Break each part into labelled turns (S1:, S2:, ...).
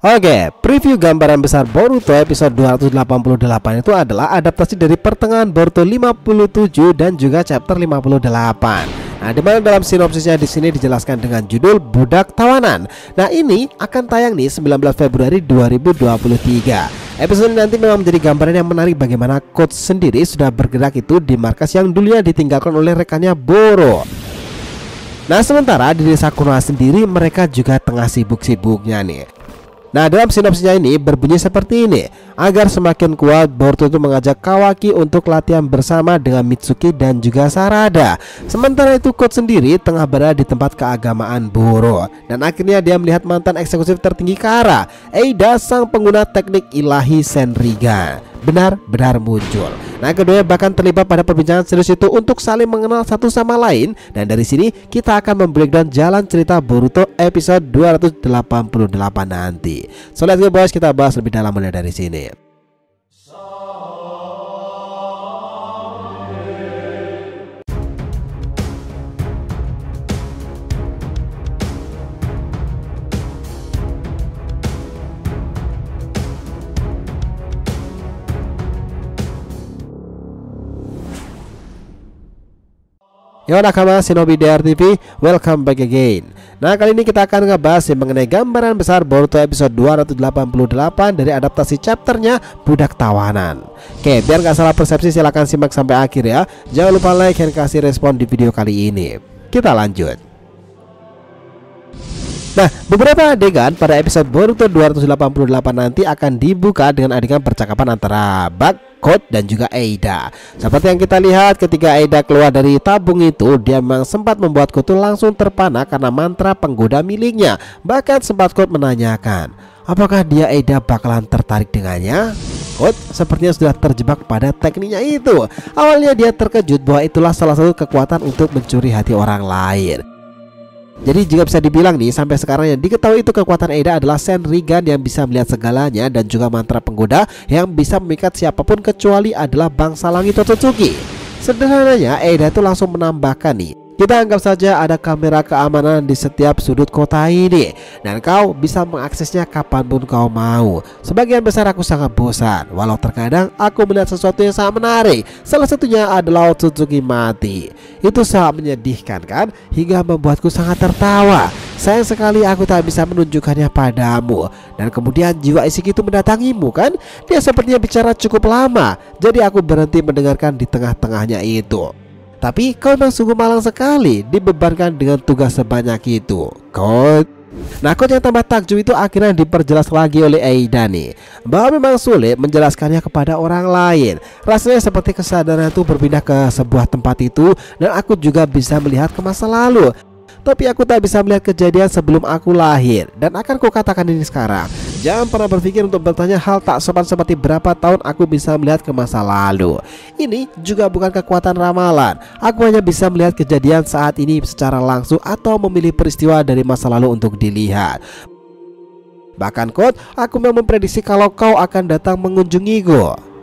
S1: Oke, preview gambaran besar Boruto episode 288 itu adalah adaptasi dari pertengahan Boruto 57 dan juga chapter 58. Nah, dimana dalam sinopsisnya di sini dijelaskan dengan judul Budak Tawanan. Nah, ini akan tayang nih 19 Februari 2023. Episode ini nanti memang menjadi gambaran yang menarik bagaimana Coach sendiri sudah bergerak itu di markas yang dulunya ditinggalkan oleh rekannya Boro. Nah, sementara di desa Konoha sendiri mereka juga tengah sibuk-sibuknya nih. Nah, dalam sinopsisnya ini berbunyi seperti ini. Agar semakin kuat, Boruto itu mengajak Kawaki untuk latihan bersama dengan Mitsuki dan juga Sarada. Sementara itu Coach sendiri tengah berada di tempat keagamaan Boro. Dan akhirnya dia melihat mantan eksekutif tertinggi Kara, Eida, sang pengguna teknik ilahi Senrigan, benar-benar muncul. Nah, keduanya bahkan terlibat pada perbincangan serius itu untuk saling mengenal satu sama lain. Dan dari sini kita akan membreakdown jalan cerita Boruto episode 288 nanti. So let's go boys, kita bahas lebih dalam mulai dari sini. Yo nakama Shinobi DR TV, welcome back again. Nah, kali ini kita akan ngebahas mengenai gambaran besar Boruto episode 288 dari adaptasi chapternya Budak Tawanan. Oke, biar gak salah persepsi silahkan simak sampai akhir ya. Jangan lupa like dan kasih respon di video kali ini. Kita lanjut. Nah, beberapa adegan pada episode Boruto 288 nanti akan dibuka dengan adegan percakapan antara Bug, Coach dan juga Eida. Seperti yang kita lihat ketika Eida keluar dari tabung itu, dia memang sempat membuat Coach langsung terpana karena mantra penggoda miliknya. Bahkan sempat Coach menanyakan, apakah dia Eida bakalan tertarik dengannya? Coach sepertinya sudah terjebak pada tekniknya itu. Awalnya dia terkejut bahwa itulah salah satu kekuatan untuk mencuri hati orang lain. Jadi juga bisa dibilang nih, sampai sekarang yang diketahui itu kekuatan Eida adalah Senrigan yang bisa melihat segalanya, dan juga mantra penggoda yang bisa memikat siapapun kecuali adalah bangsa langit Otsutsuki. Sederhananya Eida itu langsung menambahkan nih, kita anggap saja ada kamera keamanan di setiap sudut kota ini, dan kau bisa mengaksesnya kapanpun kau mau. Sebagian besar aku sangat bosan, walau terkadang aku melihat sesuatu yang sangat menarik. Salah satunya adalah Otsutsuki mati. Itu sangat menyedihkan kan, hingga membuatku sangat tertawa. Sayang sekali aku tak bisa menunjukkannya padamu. Dan kemudian jiwa isik itu mendatangimu kan. Dia sepertinya bicara cukup lama, jadi aku berhenti mendengarkan di tengah-tengahnya itu. Tapi kau memang sungguh malang sekali dibebankan dengan tugas sebanyak itu, Coach. Nah, Coach yang tambah takjub itu akhirnya diperjelas lagi oleh Eida nih, bahwa memang sulit menjelaskannya kepada orang lain. Rasanya seperti kesadaran itu berpindah ke sebuah tempat itu, dan aku juga bisa melihat ke masa lalu. Tapi aku tak bisa melihat kejadian sebelum aku lahir. Dan akan kukatakan ini sekarang, jangan pernah berpikir untuk bertanya hal tak sopan seperti berapa tahun aku bisa melihat ke masa lalu. Ini juga bukan kekuatan ramalan. Aku hanya bisa melihat kejadian saat ini secara langsung atau memilih peristiwa dari masa lalu untuk dilihat. Bahkan Coach, aku memang memprediksi kalau kau akan datang mengunjungiku.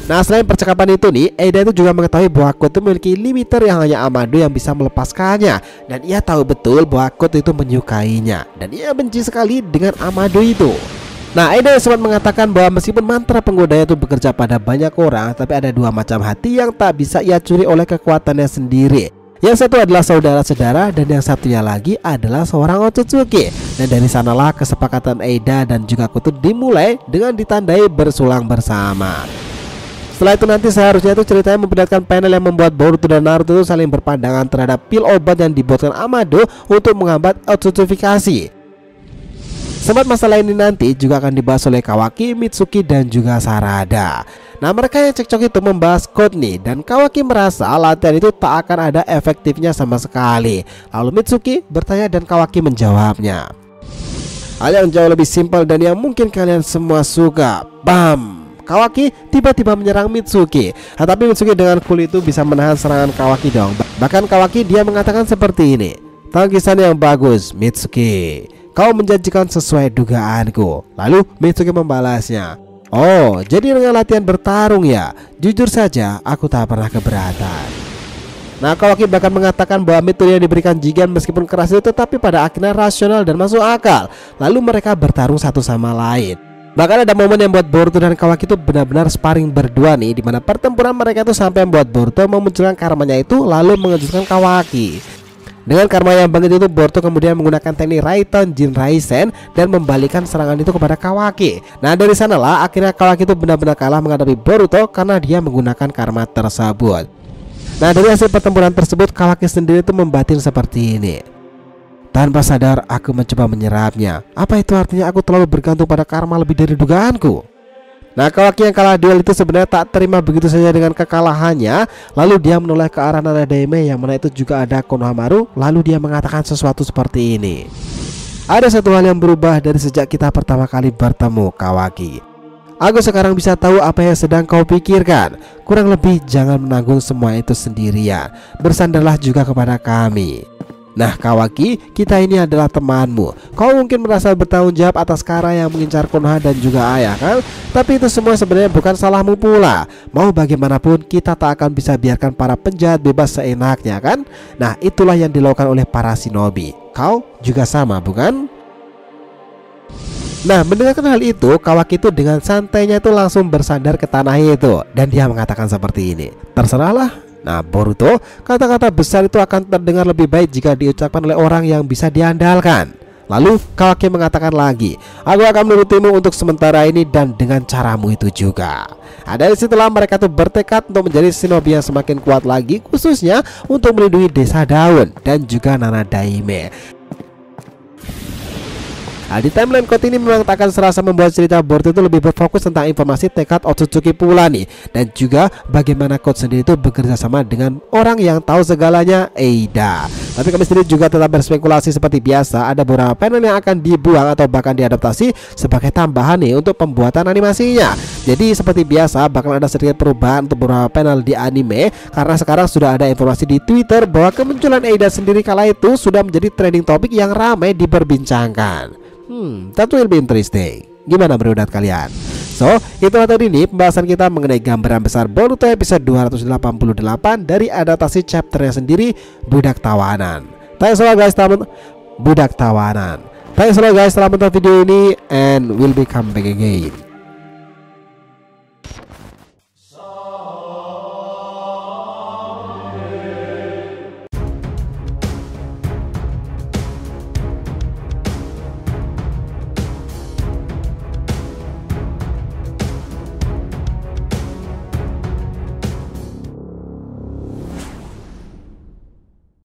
S1: Nah, selain percakapan itu nih, Eida itu juga mengetahui bahwa Coach itu memiliki limiter yang hanya Amado yang bisa melepaskannya. Dan ia tahu betul bahwa Coach itu menyukainya, dan ia benci sekali dengan Amado itu. Nah, Eida sempat mengatakan bahwa meskipun mantra penggodanya itu bekerja pada banyak orang, tapi ada dua macam hati yang tak bisa ia curi oleh kekuatannya sendiri. Yang satu adalah saudara-saudara, dan yang satunya lagi adalah seorang Otsutsuki. Dan dari sanalah kesepakatan Eida dan juga Coach dimulai dengan ditandai bersulang bersama. Setelah itu nanti seharusnya itu ceritanya memperlihatkan panel yang membuat Boruto dan Naruto itu saling berpandangan terhadap pil obat yang dibuatkan Amado untuk menghambat Otsutsukifikasi. Sempat masalah ini nanti juga akan dibahas oleh Kawaki, Mitsuki dan juga Sarada. Nah, mereka yang cekcok itu membahas Coach nih, dan Kawaki merasa latihan itu tak akan ada efektifnya sama sekali. Lalu Mitsuki bertanya dan Kawaki menjawabnya, hal yang jauh lebih simpel dan yang mungkin kalian semua suka. Bam! Kawaki tiba-tiba menyerang Mitsuki. Tapi Mitsuki dengan cool itu bisa menahan serangan Kawaki dong. Bahkan Kawaki dia mengatakan seperti ini, tangkisan yang bagus Mitsuki, kau menjanjikan sesuai dugaanku. Lalu Mitsuki membalasnya, oh jadi dengan latihan bertarung ya. Jujur saja aku tak pernah keberatan. Nah, Kawaki bahkan mengatakan bahwa metode yang diberikan Jigen meskipun keras itu tetapi pada akhirnya rasional dan masuk akal. Lalu mereka bertarung satu sama lain. Bahkan ada momen yang membuat Boruto dan Kawaki itu benar-benar sparring berdua nih, dimana pertempuran mereka itu sampai membuat Boruto memunculkan karmanya itu lalu mengejutkan Kawaki. Dengan karma yang bangkit itu, Boruto kemudian menggunakan teknik Raiton Jinraisen dan membalikan serangan itu kepada Kawaki. Nah, dari sanalah akhirnya Kawaki itu benar-benar kalah menghadapi Boruto karena dia menggunakan karma tersebut. Nah, dari hasil pertempuran tersebut, Kawaki sendiri itu membatin seperti ini. Tanpa sadar aku mencoba menyerapnya. Apa itu artinya aku terlalu bergantung pada karma lebih dari dugaanku? Nah, Kawaki yang kalah duel itu sebenarnya tak terima begitu saja dengan kekalahannya. Lalu dia menoleh ke arah Nanadeime yang mana itu juga ada Konohamaru. Lalu dia mengatakan sesuatu seperti ini. Ada satu hal yang berubah dari sejak kita pertama kali bertemu, Kawaki. Aku sekarang bisa tahu apa yang sedang kau pikirkan. Kurang lebih jangan menanggung semua itu sendirian. Bersandarlah juga kepada kami. Nah, Kawaki, kita ini adalah temanmu. Kau mungkin merasa bertanggung jawab atas Kara yang mengincar Konoha dan juga ayah, kan? Tapi itu semua sebenarnya bukan salahmu pula. Mau bagaimanapun kita tak akan bisa biarkan para penjahat bebas seenaknya, kan? Nah, itulah yang dilakukan oleh para shinobi. Kau juga sama, bukan? Nah, mendengarkan hal itu, Kawaki itu dengan santainya itu langsung bersandar ke tanah itu. Dan dia mengatakan seperti ini. Terserahlah. Nah, Boruto, kata-kata besar itu akan terdengar lebih baik jika diucapkan oleh orang yang bisa diandalkan. Lalu Kawaki mengatakan lagi, aku akan menurutimu untuk sementara ini dan dengan caramu itu juga. Dari situlah mereka tuh bertekad untuk menjadi shinobi yang semakin kuat lagi, khususnya untuk melindungi desa Daun dan juga Nanadeime. Nah, di timeline code ini memang tak akan serasa membuat cerita Boruto itu lebih berfokus tentang informasi tekad Otsutsuki pula nih, dan juga bagaimana Code sendiri itu bekerja sama dengan orang yang tahu segalanya, Eida. Tapi kami sendiri juga tetap berspekulasi seperti biasa, ada beberapa panel yang akan dibuang atau bahkan diadaptasi sebagai tambahan nih untuk pembuatan animasinya. Jadi seperti biasa bakal ada sedikit perubahan untuk beberapa panel di anime, karena sekarang sudah ada informasi di Twitter bahwa kemunculan Eida sendiri kala itu sudah menjadi trending topik yang ramai diperbincangkan. That will be interesting. Gimana menurut kalian? So, itulah tadi nih pembahasan kita mengenai gambaran besar Boruto episode 288 dari adaptasi chapternya sendiri, Budak Tawanan. Thanks a lot guys, Budak Tawanan. Thanks a lot guys telah menonton video ini, and we'll be come back again.